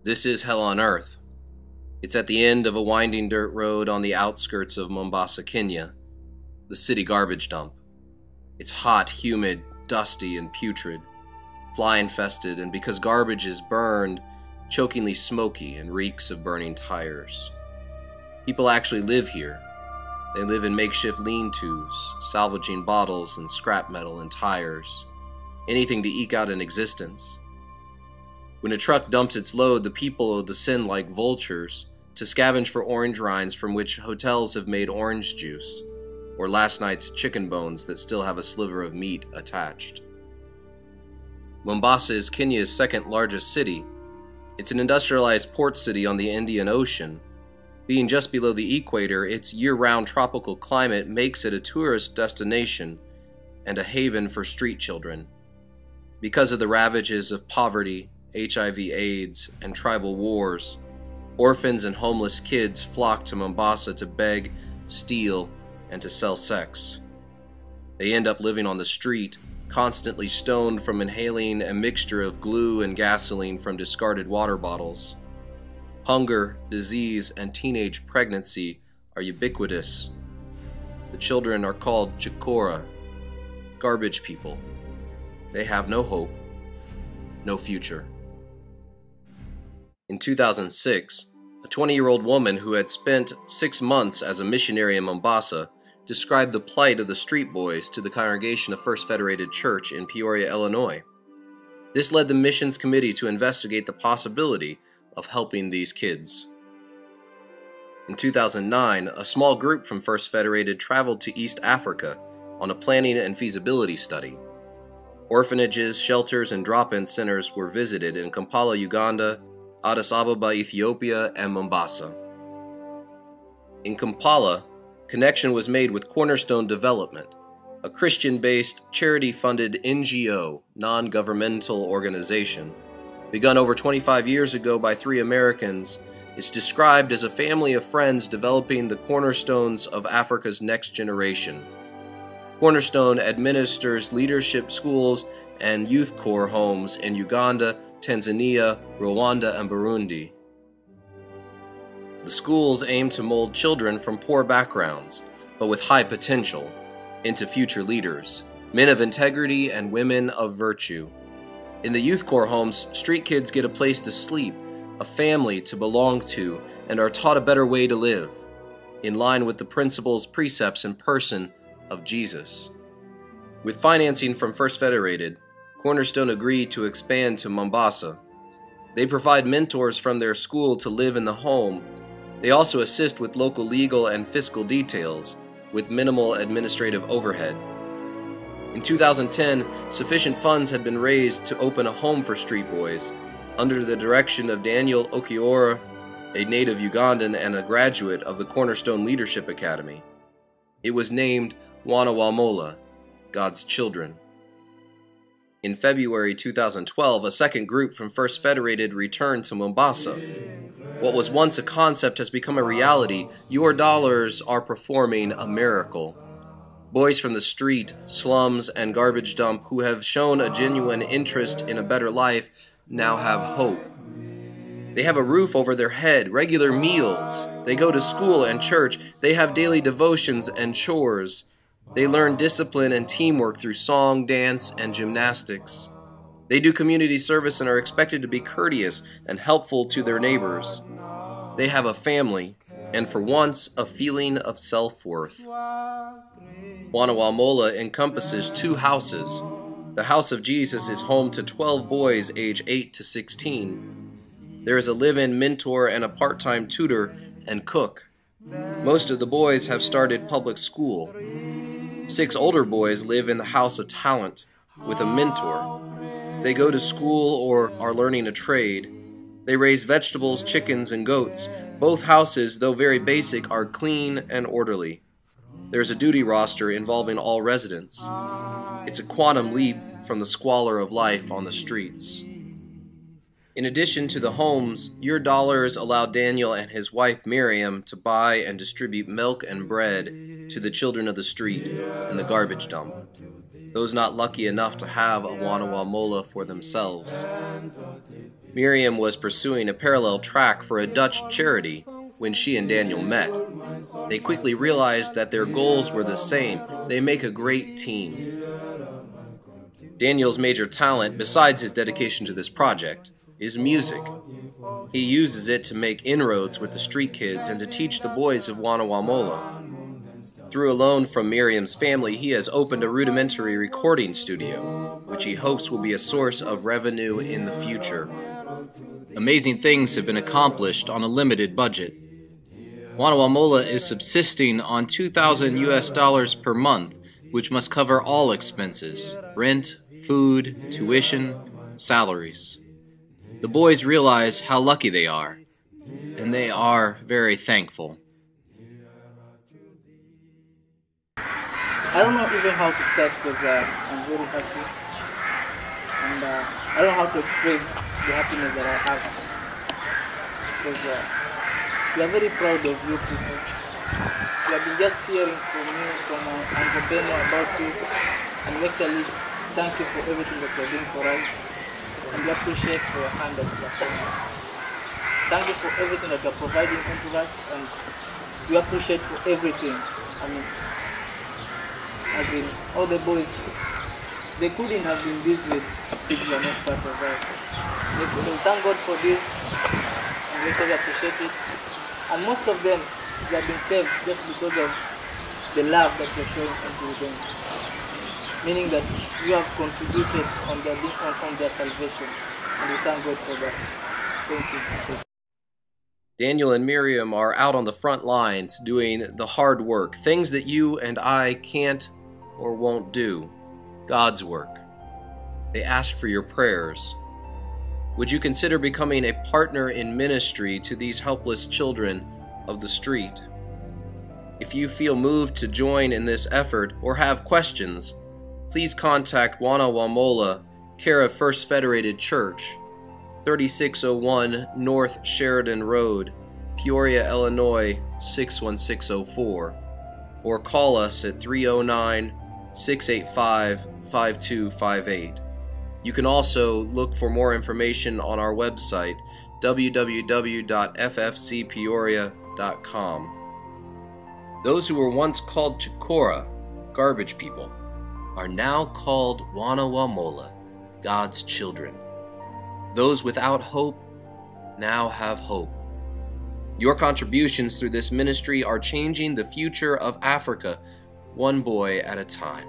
This is hell on earth. It's at the end of a winding dirt road on the outskirts of Mombasa, Kenya, the city garbage dump. It's hot, humid, dusty, and putrid, fly-infested, and because garbage is burned, chokingly smoky and reeks of burning tires. People actually live here. They live in makeshift lean-tos, salvaging bottles and scrap metal and tires, anything to eke out an existence. When a truck dumps its load, the people descend like vultures to scavenge for orange rinds from which hotels have made orange juice, or last night's chicken bones that still have a sliver of meat attached. Mombasa is Kenya's second largest city. It's an industrialized port city on the Indian Ocean. Being just below the equator, its year-round tropical climate makes it a tourist destination and a haven for street children. Because of the ravages of poverty, HIV/AIDS, and tribal wars, orphans and homeless kids flock to Mombasa to beg, steal, and to sell sex. They end up living on the street, constantly stoned from inhaling a mixture of glue and gasoline from discarded water bottles. Hunger, disease, and teenage pregnancy are ubiquitous. The children are called chikora, garbage people. They have no hope, no future. In 2006, a 20-year-old woman who had spent 6 months as a missionary in Mombasa described the plight of the street boys to the congregation of First Federated Church in Peoria, Illinois. This led the missions committee to investigate the possibility of helping these kids. In 2009, a small group from First Federated traveled to East Africa on a planning and feasibility study. Orphanages, shelters, and drop-in centers were visited in Kampala, Uganda, Addis Ababa, Ethiopia, and Mombasa. In Kampala, connection was made with Cornerstone Development, a Christian-based, charity-funded NGO, non-governmental organization. Begun over 25 years ago by 3 Americans, it's described as a family of friends developing the cornerstones of Africa's next generation. Cornerstone administers leadership schools and youth corps homes in Uganda, Tanzania, Rwanda, and Burundi. The schools aim to mold children from poor backgrounds, but with high potential, into future leaders, men of integrity and women of virtue. In the youth corps homes, street kids get a place to sleep, a family to belong to, and are taught a better way to live, in line with the principles, precepts, and person of Jesus. With financing from First Federated, Cornerstone agreed to expand to Mombasa. They provide mentors from their school to live in the home. They also assist with local legal and fiscal details, with minimal administrative overhead. In 2010, sufficient funds had been raised to open a home for street boys, under the direction of Daniel Okiora, a native Ugandan and a graduate of the Cornerstone Leadership Academy. It was named Wana Wa Mola, God's Children. In February 2012, a second group from First Federated returned to Mombasa. What was once a concept has become a reality. Your dollars are performing a miracle. Boys from the street, slums, and garbage dump who have shown a genuine interest in a better life now have hope. They have a roof over their head, regular meals. They go to school and church. They have daily devotions and chores. They learn discipline and teamwork through song, dance, and gymnastics. They do community service and are expected to be courteous and helpful to their neighbors. They have a family, and for once, a feeling of self-worth. Wana Wa Mola encompasses 2 houses. The House of Jesus is home to 12 boys age 8 to 16. There is a live-in mentor and a part-time tutor and cook. Most of the boys have started public school. 6 older boys live in the House of Talent with a mentor. They go to school or are learning a trade. They raise vegetables, chickens, and goats. Both houses, though very basic, are clean and orderly. There's a duty roster involving all residents. It's a quantum leap from the squalor of life on the streets. In addition to the homes, your dollars allow Daniel and his wife Miriam to buy and distribute milk and bread to the children of the street and the garbage dump, those not lucky enough to have a Wana Wa Mola for themselves. Miriam was pursuing a parallel track for a Dutch charity when she and Daniel met. They quickly realized that their goals were the same. They make a great team. Daniel's major talent, besides his dedication to this project, is music. He uses it to make inroads with the street kids and to teach the boys of Wana Wa Mola. Through a loan from Miriam's family, he has opened a rudimentary recording studio, which he hopes will be a source of revenue in the future. Amazing things have been accomplished on a limited budget. Wana Wa Mola is subsisting on $2,000 per month, which must cover all expenses: rent, food, tuition, salaries. The boys realize how lucky they are, and they are very thankful. I don't know even how to start because I'm very happy, and I don't know how to express the happiness that I have, because we are very proud of you people. We have been just hearing from you, from Uncle Beno about you, and actually thank you for everything that you are doing for us, and we appreciate for your hand that you are showing. Thank you for everything that you are providing unto us, and we appreciate for everything. I mean, as in, all the boys, they couldn't have been this with if you are not part of us. We thank God for this, and we really appreciate it. And most of them, they have been saved just because of the love that you're showing unto them. Meaning that you have contributed on their salvation, and we thank God for that. Thank you. Daniel and Miriam are out on the front lines doing the hard work, things that you and I can't or won't do, God's work. They ask for your prayers. Would you consider becoming a partner in ministry to these helpless children of the street? If you feel moved to join in this effort or have questions, please contact Wana Wa Mola, care of First Federated Church, 3601 North Sheridan Road, Peoria, Illinois 61604, or call us at 309-685-5258. You can also look for more information on our website, www.ffcpeoria.com. Those who were once called Chikora, garbage people, are now called Wana Wa Mola, God's children. Those without hope now have hope. Your contributions through this ministry are changing the future of Africa, one boy at a time.